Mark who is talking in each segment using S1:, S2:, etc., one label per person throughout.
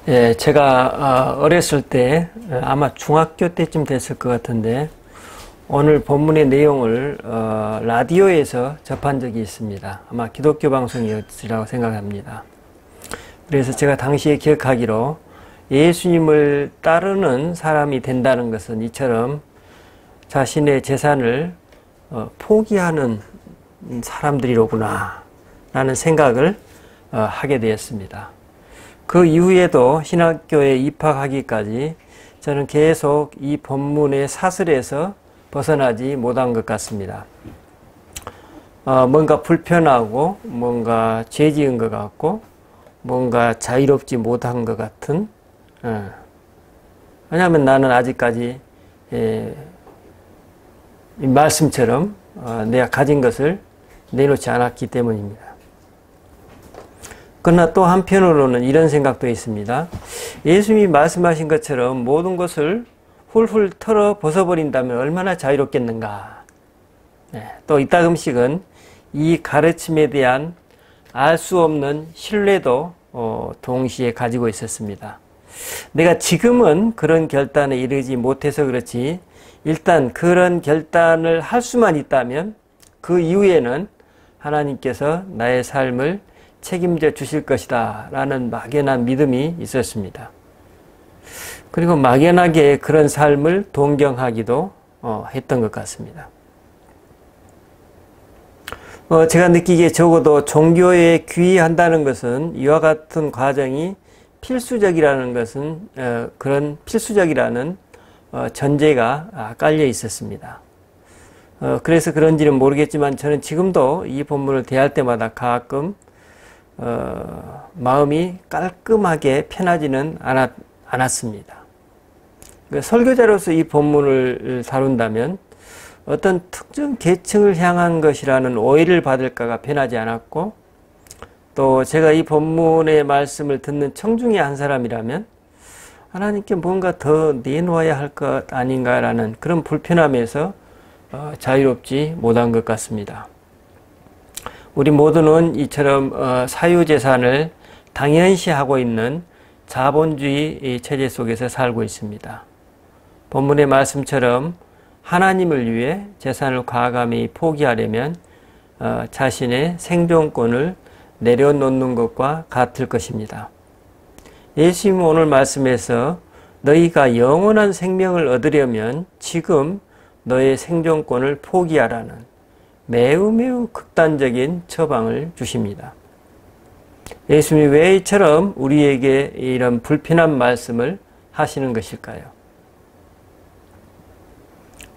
S1: 예, 제가 어렸을 때 아마 중학교 때쯤 됐을 것 같은데 오늘 본문의 내용을 라디오에서 접한 적이 있습니다. 아마 기독교 방송이었으리라고 생각합니다. 그래서 제가 당시에 기억하기로 예수님을 따르는 사람이 된다는 것은 이처럼 자신의 재산을 포기하는 사람들이로구나 라는 생각을 하게 되었습니다. 그 이후에도 신학교에 입학하기까지 저는 계속 이 본문의 사슬에서 벗어나지 못한 것 같습니다. 뭔가 불편하고 뭔가 죄 지은 것 같고 뭔가 자유롭지 못한 것 같은, 왜냐하면 나는 아직까지 이 말씀처럼 내가 가진 것을 내놓지 않았기 때문입니다. 그러나 또 한편으로는 이런 생각도 있습니다. 예수님이 말씀하신 것처럼 모든 것을 훌훌 털어 벗어버린다면 얼마나 자유롭겠는가. 또 이따금씩은 이 가르침에 대한 알 수 없는 신뢰도 동시에 가지고 있었습니다. 내가 지금은 그런 결단에 이르지 못해서 그렇지 일단 그런 결단을 할 수만 있다면 그 이후에는 하나님께서 나의 삶을 책임져 주실 것이다 라는 막연한 믿음이 있었습니다. 그리고 막연하게 그런 삶을 동경하기도 했던 것 같습니다. 제가 느끼기에 적어도 종교에 귀의한다는 것은 이와 같은 과정이 필수적이라는 것은 그런 필수적이라는 전제가 깔려 있었습니다. 그래서 그런지는 모르겠지만 저는 지금도 이 본문을 대할 때마다 가끔 마음이 깔끔하게 편하지는 않았습니다. 설교자로서 이 본문을 다룬다면 어떤 특정 계층을 향한 것이라는 오해를 받을까가 편하지 않았고, 또 제가 이 본문의 말씀을 듣는 청중의 한 사람이라면 하나님께 뭔가 더 내놓아야 할 것 아닌가라는 그런 불편함에서 자유롭지 못한 것 같습니다. 우리 모두는 이처럼 사유재산을 당연시하고 있는 자본주의 체제 속에서 살고 있습니다. 본문의 말씀처럼 하나님을 위해 재산을 과감히 포기하려면 자신의 생존권을 내려놓는 것과 같을 것입니다. 예수님은 오늘 말씀에서 너희가 영원한 생명을 얻으려면 지금 너의 생존권을 포기하라는 매우 극단적인 처방을 주십니다. 예수님이 왜 이처럼 우리에게 이런 불편한 말씀을 하시는 것일까요?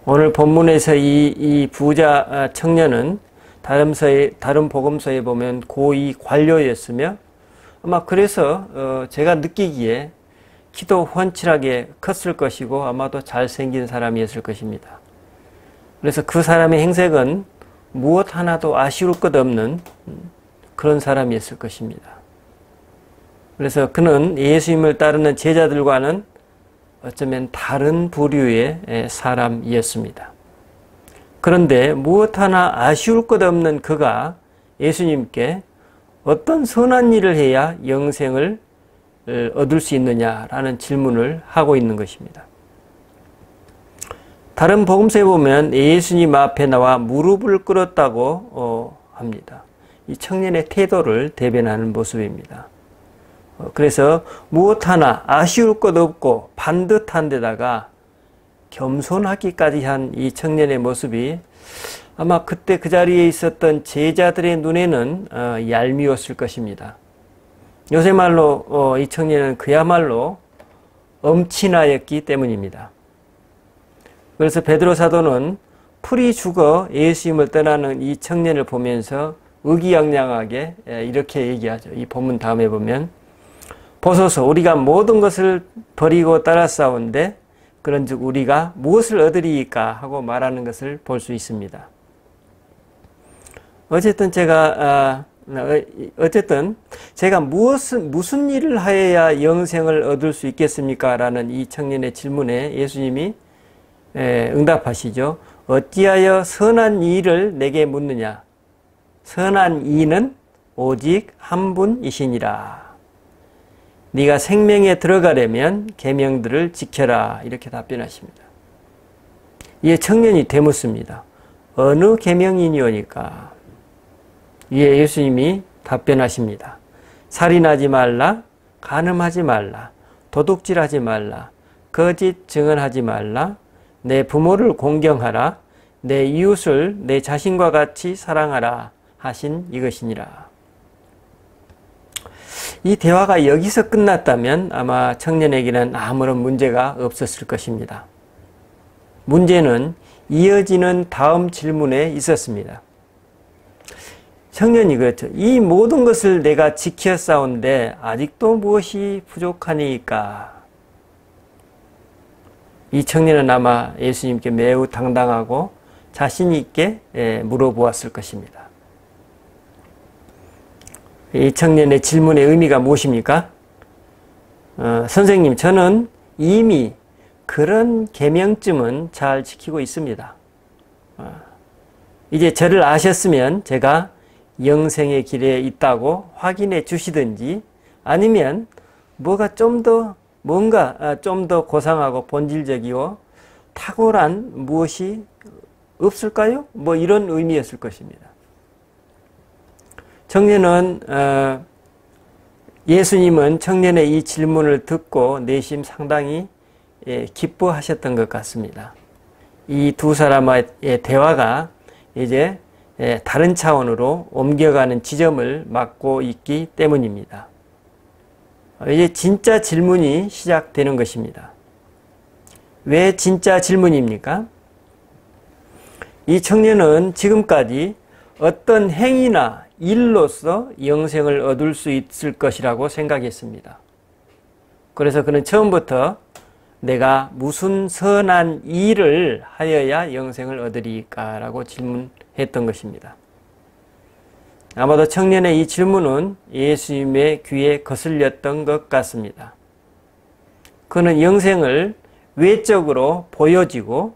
S1: 오늘 본문에서 이 부자 청년은 다른 복음서에 보면 고위 관료였으며 아마 그래서 제가 느끼기에 키도 훤칠하게 컸을 것이고 아마도 잘생긴 사람이었을 것입니다. 그래서 그 사람의 행색은 무엇 하나도 아쉬울 것 없는 그런 사람이었을 것입니다. 그래서 그는 예수님을 따르는 제자들과는 어쩌면 다른 부류의 사람이었습니다. 그런데 무엇 하나 아쉬울 것 없는 그가 예수님께 어떤 선한 일을 해야 영생을 얻을 수 있느냐라는 질문을 하고 있는 것입니다. 다른 복음서에 보면 예수님 앞에 나와 무릎을 꿇었다고 합니다. 이 청년의 태도를 대변하는 모습입니다. 그래서 무엇 하나 아쉬울 것 없고 반듯한 데다가 겸손하기까지 한 이 청년의 모습이 아마 그때 그 자리에 있었던 제자들의 눈에는 얄미웠을 것입니다. 요새 말로 이 청년은 그야말로 엄친아였기 때문입니다. 그래서 베드로 사도는 풀이 죽어 예수님을 떠나는 이 청년을 보면서 의기양양하게 이렇게 얘기하죠. 이 본문 다음에 보면 보소서 우리가 모든 것을 버리고 따라싸운데 그런즉 우리가 무엇을 얻으리이까 하고 말하는 것을 볼 수 있습니다. 어쨌든 제가 무슨 일을 하여야 영생을 얻을 수 있겠습니까? 라는 이 청년의 질문에 예수님이 응답하시죠. 어찌하여 선한 일을 내게 묻느냐? 선한 이는 오직 한 분이시니라. 네가 생명에 들어가려면 계명들을 지켜라. 이렇게 답변하십니다. 이에 청년이 되묻습니다. 어느 계명이니오니까? 이에 예수님이 답변하십니다. 살인하지 말라, 간음하지 말라, 도둑질하지 말라, 거짓 증언하지 말라, 내 부모를 공경하라, 내 이웃을 내 자신과 같이 사랑하라 하신 이것이니라. 이 대화가 여기서 끝났다면 아마 청년에게는 아무런 문제가 없었을 것입니다. 문제는 이어지는 다음 질문에 있었습니다. 청년이 그렇죠. 이 모든 것을 내가 지켰사온데 아직도 무엇이 부족하니까? 이 청년은 아마 예수님께 매우 당당하고 자신 있게 물어보았을 것입니다. 이 청년의 질문의 의미가 무엇입니까? 선생님, 저는 이미 그런 계명쯤은 잘 지키고 있습니다. 이제 저를 아셨으면 제가 영생의 길에 있다고 확인해 주시든지 아니면 뭔가 좀 더 고상하고 본질적이고 탁월한 무엇이 없을까요? 뭐 이런 의미였을 것입니다. 예수님은 청년의 이 질문을 듣고 내심 상당히 기뻐하셨던 것 같습니다. 이 두 사람의 대화가 이제 다른 차원으로 옮겨가는 지점을 맞고 있기 때문입니다. 이제 진짜 질문이 시작되는 것입니다. 왜 진짜 질문입니까? 이 청년은 지금까지 어떤 행위나 일로서 영생을 얻을 수 있을 것이라고 생각했습니다. 그래서 그는 처음부터 내가 무슨 선한 일을 하여야 영생을 얻으리까? 라고 질문했던 것입니다. 아마도 청년의 이 질문은 예수님의 귀에 거슬렸던 것 같습니다. 그는 영생을 외적으로 보여지고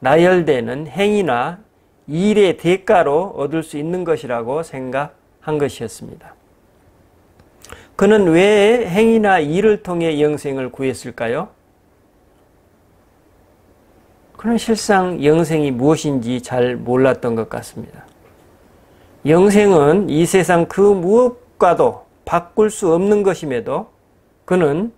S1: 나열되는 행위나 일의 대가로 얻을 수 있는 것이라고 생각한 것이었습니다. 그는 왜 행위나 일을 통해 영생을 구했을까요? 그는 실상 영생이 무엇인지 잘 몰랐던 것 같습니다. 영생은 이 세상 그 무엇과도 바꿀 수 없는 것임에도 그는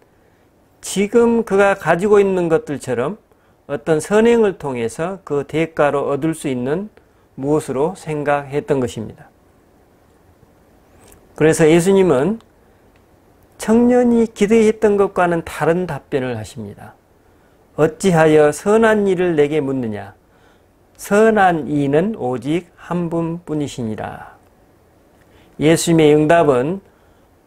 S1: 지금 그가 가지고 있는 것들처럼 어떤 선행을 통해서 그 대가로 얻을 수 있는 무엇으로 생각했던 것입니다. 그래서 예수님은 청년이 기대했던 것과는 다른 답변을 하십니다. 어찌하여 선한 일을 내게 묻느냐? 선한 이는 오직 한 분뿐이시니라. 예수님의 응답은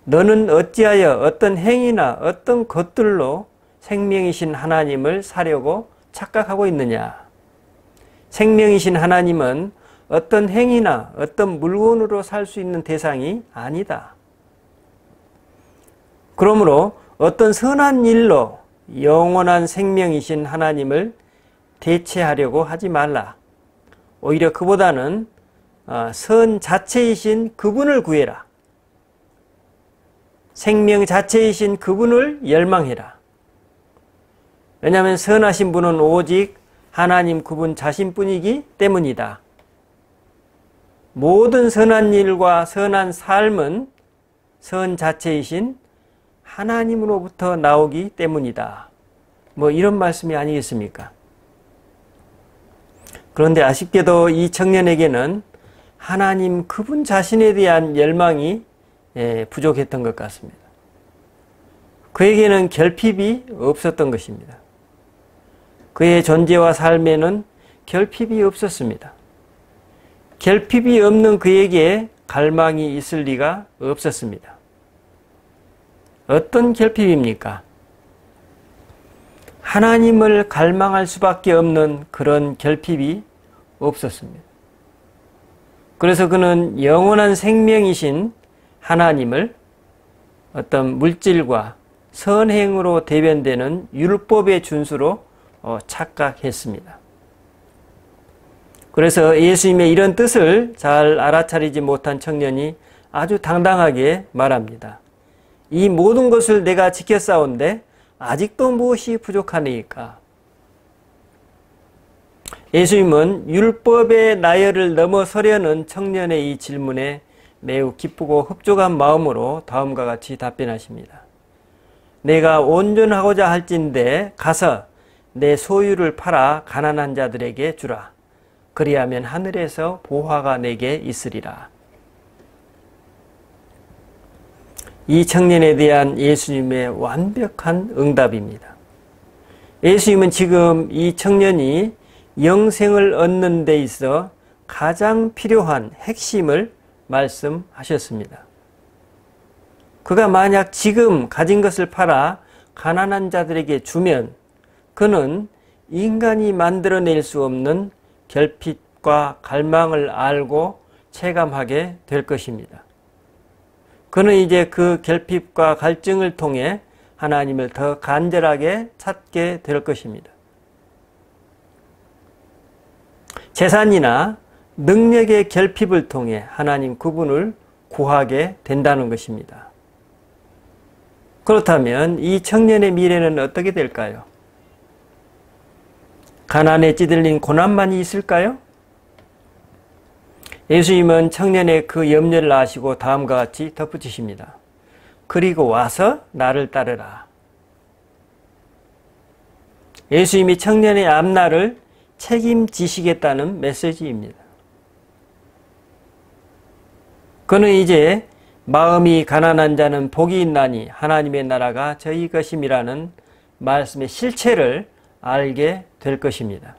S1: 너는 어찌하여 어떤 행위나 어떤 것들로 생명이신 하나님을 사려고 착각하고 있느냐? 생명이신 하나님은 어떤 행위나 어떤 물건으로 살 수 있는 대상이 아니다. 그러므로 어떤 선한 일로 영원한 생명이신 하나님을 대체하려고 하지 말라. 오히려 그보다는 선 자체이신 그분을 구해라. 생명 자체이신 그분을 열망해라. 왜냐하면 선하신 분은 오직 하나님 그분 자신뿐이기 때문이다. 모든 선한 일과 선한 삶은 선 자체이신 하나님으로부터 나오기 때문이다. 뭐 이런 말씀이 아니겠습니까? 그런데 아쉽게도 이 청년에게는 하나님 그분 자신에 대한 열망이 부족했던 것 같습니다. 그에게는 결핍이 없었던 것입니다. 그의 존재와 삶에는 결핍이 없었습니다. 결핍이 없는 그에게 갈망이 있을 리가 없었습니다. 어떤 결핍입니까? 하나님을 갈망할 수밖에 없는 그런 결핍이 없었습니다. 그래서 그는 영원한 생명이신 하나님을 어떤 물질과 선행으로 대변되는 율법의 준수로 착각했습니다. 그래서 예수님의 이런 뜻을 잘 알아차리지 못한 청년이 아주 당당하게 말합니다. 이 모든 것을 내가 지켰사온데 아직도 무엇이 부족하니까? 예수님은 율법의 나열을 넘어서려는 청년의 이 질문에 매우 기쁘고 흡족한 마음으로 다음과 같이 답변하십니다. 내가 온전하고자 할진대 가서 내 소유를 팔아 가난한 자들에게 주라. 그리하면 하늘에서 보화가 내게 있으리라. 이 청년에 대한 예수님의 완벽한 응답입니다. 예수님은 지금 이 청년이 영생을 얻는 데 있어 가장 필요한 핵심을 말씀하셨습니다. 그가 만약 지금 가진 것을 팔아 가난한 자들에게 주면 그는 인간이 만들어낼 수 없는 결핍과 갈망을 알고 체감하게 될 것입니다. 그는 이제 그 결핍과 갈증을 통해 하나님을 더 간절하게 찾게 될 것입니다. 재산이나 능력의 결핍을 통해 하나님 그분을 구하게 된다는 것입니다. 그렇다면 이 청년의 미래는 어떻게 될까요? 가난에 찌들린 고난만이 있을까요? 예수님은 청년의 그 염려를 아시고 다음과 같이 덧붙이십니다. 그리고 와서 나를 따르라. 예수님이 청년의 앞날을 책임지시겠다는 메시지입니다. 그는 이제 마음이 가난한 자는 복이 있나니 하나님의 나라가 저희 것임이라는 말씀의 실체를 알게 될 것입니다.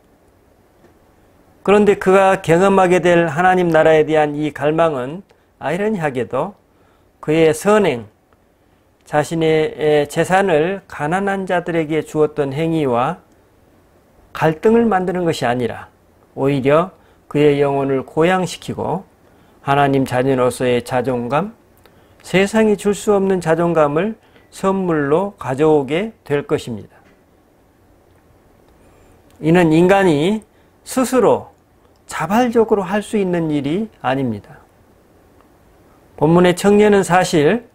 S1: 그런데 그가 경험하게 될 하나님 나라에 대한 이 갈망은 아이러니하게도 그의 선행, 자신의 재산을 가난한 자들에게 주었던 행위와 갈등을 만드는 것이 아니라 오히려 그의 영혼을 고양시키고 하나님 자녀로서의 자존감, 세상이 줄 수 없는 자존감을 선물로 가져오게 될 것입니다. 이는 인간이 스스로 자발적으로 할 수 있는 일이 아닙니다. 본문의 청년은 사실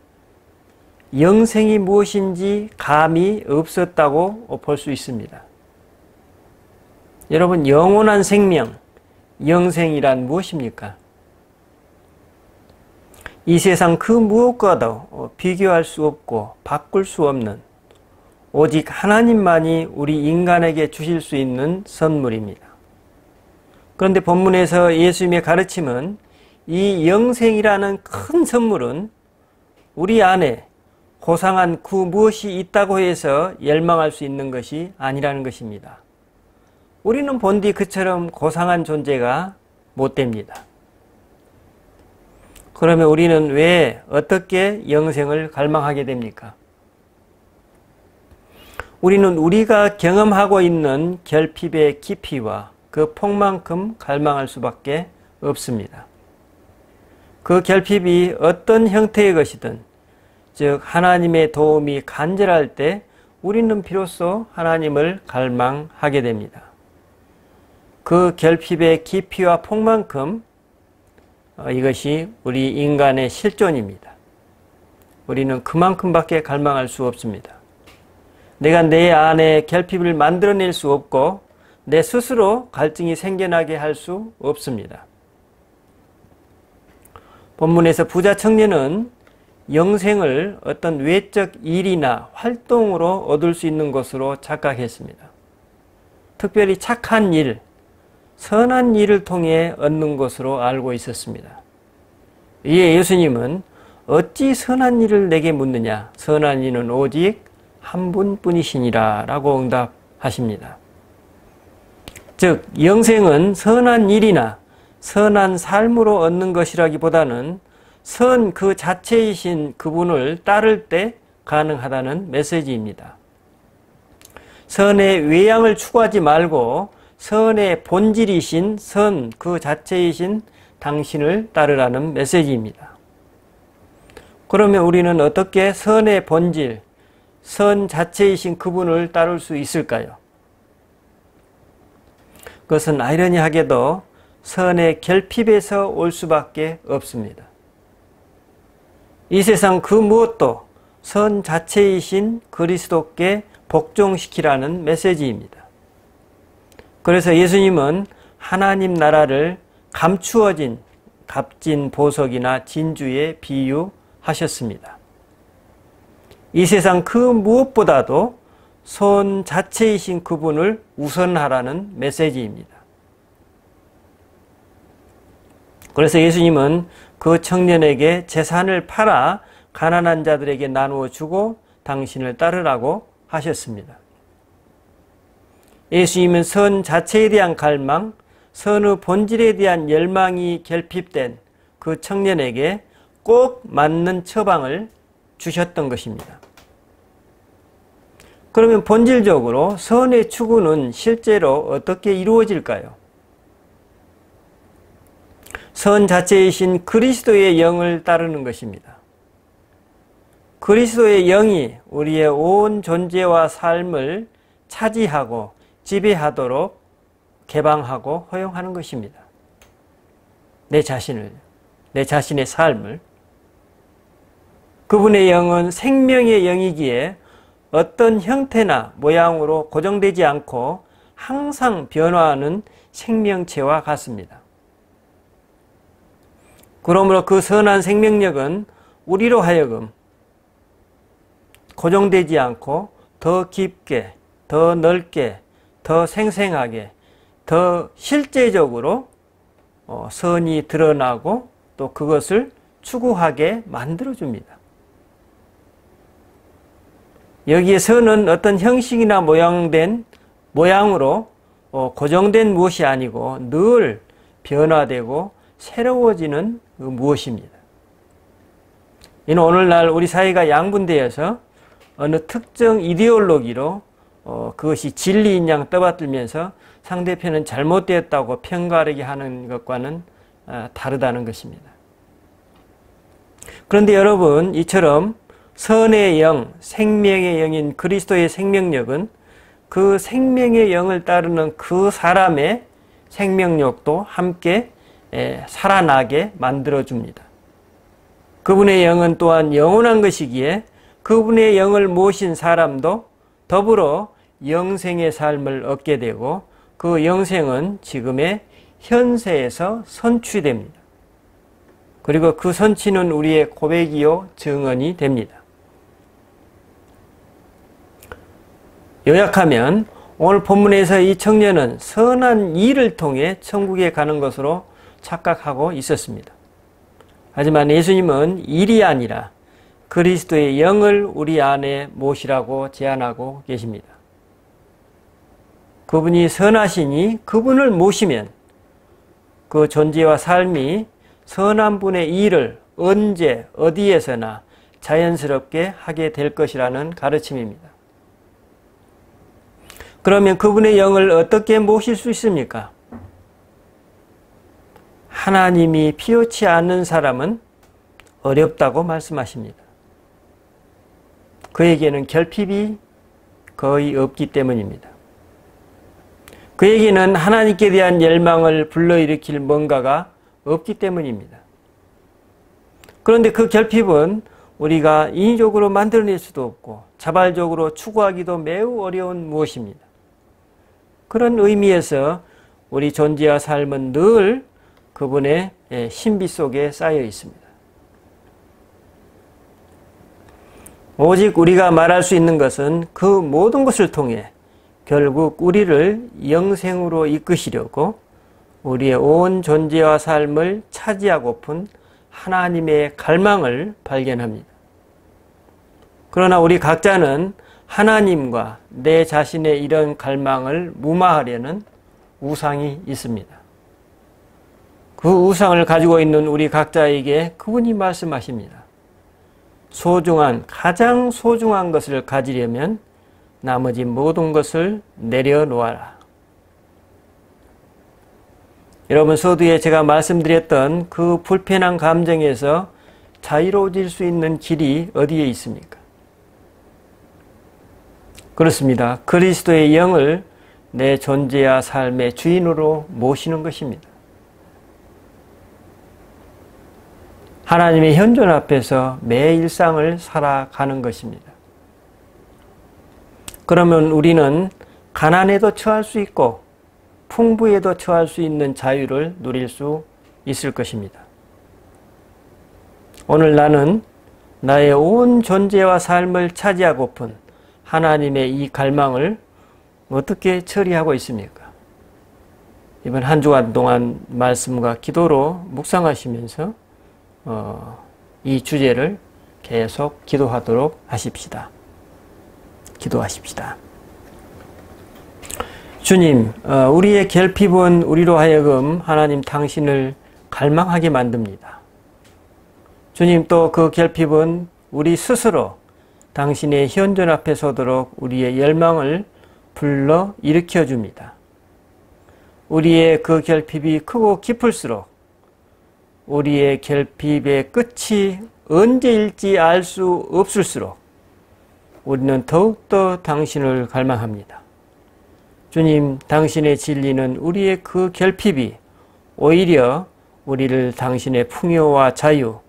S1: 영생이 무엇인지 감이 없었다고 볼 수 있습니다. 여러분, 영원한 생명, 영생이란 무엇입니까? 이 세상 그 무엇과도 비교할 수 없고 바꿀 수 없는 오직 하나님만이 우리 인간에게 주실 수 있는 선물입니다. 그런데 본문에서 예수님의 가르침은 이 영생이라는 큰 선물은 우리 안에 고상한 그 무엇이 있다고 해서 열망할 수 있는 것이 아니라는 것입니다. 우리는 본디 그처럼 고상한 존재가 못 됩니다. 그러면 우리는 왜 어떻게 영생을 갈망하게 됩니까? 우리는 우리가 경험하고 있는 결핍의 깊이와 그 폭만큼 갈망할 수밖에 없습니다. 그 결핍이 어떤 형태의 것이든, 즉 하나님의 도움이 간절할 때 우리는 비로소 하나님을 갈망하게 됩니다. 그 결핍의 깊이와 폭만큼 이것이 우리 인간의 실존입니다. 우리는 그만큼밖에 갈망할 수 없습니다. 내가 내 안에 결핍을 만들어낼 수 없고 내 스스로 갈증이 생겨나게 할 수 없습니다. 본문에서 부자 청년은 영생을 어떤 외적 일이나 활동으로 얻을 수 있는 것으로 착각했습니다. 특별히 착한 일, 선한 일을 통해 얻는 것으로 알고 있었습니다. 이에 예수님은 어찌 선한 일을 내게 묻느냐? 선한 이는 오직 한 분뿐이시니라 라고 응답하십니다. 즉 영생은 선한 일이나 선한 삶으로 얻는 것이라기보다는 선 그 자체이신 그분을 따를 때 가능하다는 메시지입니다. 선의 외양을 추구하지 말고 선의 본질이신 선 그 자체이신 당신을 따르라는 메시지입니다. 그러면 우리는 어떻게 선의 본질, 선 자체이신 그분을 따를 수 있을까요? 그것은 아이러니하게도 선의 결핍에서 올 수밖에 없습니다. 이 세상 그 무엇도 선 자체이신 그리스도께 복종시키라는 메시지입니다. 그래서 예수님은 하나님 나라를 감추어진 값진 보석이나 진주에 비유하셨습니다. 이 세상 그 무엇보다도 선 자체이신 그분을 우선하라는 메시지입니다. 그래서 예수님은 그 청년에게 재산을 팔아 가난한 자들에게 나누어 주고 당신을 따르라고 하셨습니다. 예수님은 선 자체에 대한 갈망, 선의 본질에 대한 열망이 결핍된 그 청년에게 꼭 맞는 처방을 주셨던 것입니다. 그러면 본질적으로 선의 추구는 실제로 어떻게 이루어질까요? 선 자체이신 그리스도의 영을 따르는 것입니다. 그리스도의 영이 우리의 온 존재와 삶을 차지하고 지배하도록 개방하고 허용하는 것입니다. 내 자신의 삶을. 그분의 영은 생명의 영이기에 어떤 형태나 모양으로 고정되지 않고 항상 변화하는 생명체와 같습니다. 그러므로 그 선한 생명력은 우리로 하여금 고정되지 않고 더 깊게, 더 넓게, 더 생생하게, 더 실제적으로 선이 드러나고 또 그것을 추구하게 만들어줍니다. 여기에 선은 어떤 형식이나 모양으로 고정된 무엇이 아니고 늘 변화되고 새로워지는 그 무엇입니다. 이는 오늘날 우리 사회가 양분되어서 어느 특정 이데올로기로 그것이 진리인 양 떠받들면서 상대편은 잘못되었다고 평가하게 하는 것과는 다르다는 것입니다. 그런데 여러분, 이처럼 선의 영, 생명의 영인 그리스도의 생명력은 그 생명의 영을 따르는 그 사람의 생명력도 함께 살아나게 만들어줍니다. 그분의 영은 또한 영원한 것이기에 그분의 영을 모신 사람도 더불어 영생의 삶을 얻게 되고 그 영생은 지금의 현세에서 선취됩니다. 그리고 그 선취는 우리의 고백이요 증언이 됩니다. 요약하면 오늘 본문에서 이 청년은 선한 일을 통해 천국에 가는 것으로 착각하고 있었습니다. 하지만 예수님은 일이 아니라 그리스도의 영을 우리 안에 모시라고 제안하고 계십니다. 그분이 선하시니 그분을 모시면 그 존재와 삶이 선한 분의 일을 언제 어디에서나 자연스럽게 하게 될 것이라는 가르침입니다. 그러면 그분의 영을 어떻게 모실 수 있습니까? 하나님이 피우치 않는 사람은 어렵다고 말씀하십니다. 그에게는 결핍이 거의 없기 때문입니다. 그에게는 하나님께 대한 열망을 불러일으킬 뭔가가 없기 때문입니다. 그런데 그 결핍은 우리가 인위적으로 만들어낼 수도 없고 자발적으로 추구하기도 매우 어려운 무엇입니다. 그런 의미에서 우리 존재와 삶은 늘 그분의 신비 속에 쌓여 있습니다. 오직 우리가 말할 수 있는 것은 그 모든 것을 통해 결국 우리를 영생으로 이끄시려고 우리의 온 존재와 삶을 차지하고픈 하나님의 갈망을 발견합니다. 그러나 우리 각자는 하나님과 내 자신의 이런 갈망을 무마하려는 우상이 있습니다. 그 우상을 가지고 있는 우리 각자에게 그분이 말씀하십니다. 가장 소중한 것을 가지려면 나머지 모든 것을 내려놓아라. 여러분, 서두에 제가 말씀드렸던 그 불편한 감정에서 자유로워질 수 있는 길이 어디에 있습니까? 그렇습니다. 그리스도의 영을 내 존재와 삶의 주인으로 모시는 것입니다. 하나님의 현존 앞에서 매 일상을 살아가는 것입니다. 그러면 우리는 가난에도 처할 수 있고 풍부에도 처할 수 있는 자유를 누릴 수 있을 것입니다. 오늘 나는 나의 온 존재와 삶을 차지하고픈 하나님의 이 갈망을 어떻게 처리하고 있습니까? 이번 한 주간 동안 말씀과 기도로 묵상하시면서 이 주제를 계속 기도하도록 하십시다. 기도하십시다. 주님, 우리의 결핍은 우리로 하여금 하나님 당신을 갈망하게 만듭니다. 주님, 또 그 결핍은 우리 스스로 당신의 현존 앞에 서도록 우리의 열망을 불러 일으켜 줍니다. 우리의 그 결핍이 크고 깊을수록 우리의 결핍의 끝이 언제일지 알 수 없을수록 우리는 더욱더 당신을 갈망합니다. 주님, 당신의 진리는 우리의 그 결핍이 오히려 우리를 당신의 풍요와 자유,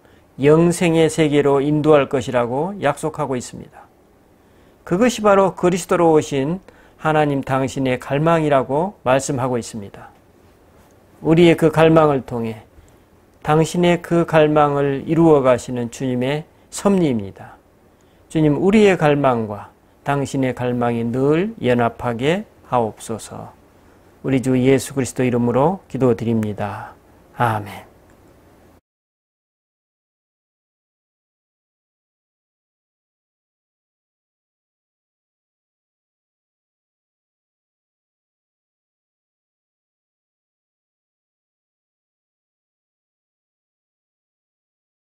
S1: 영생의 세계로 인도할 것이라고 약속하고 있습니다. 그것이 바로 그리스도로 오신 하나님 당신의 갈망이라고 말씀하고 있습니다. 우리의 그 갈망을 통해 당신의 그 갈망을 이루어 가시는 주님의 섭리입니다. 주님, 우리의 갈망과 당신의 갈망이 늘 연합하게 하옵소서. 우리 주 예수 그리스도 이름으로 기도드립니다. 아멘.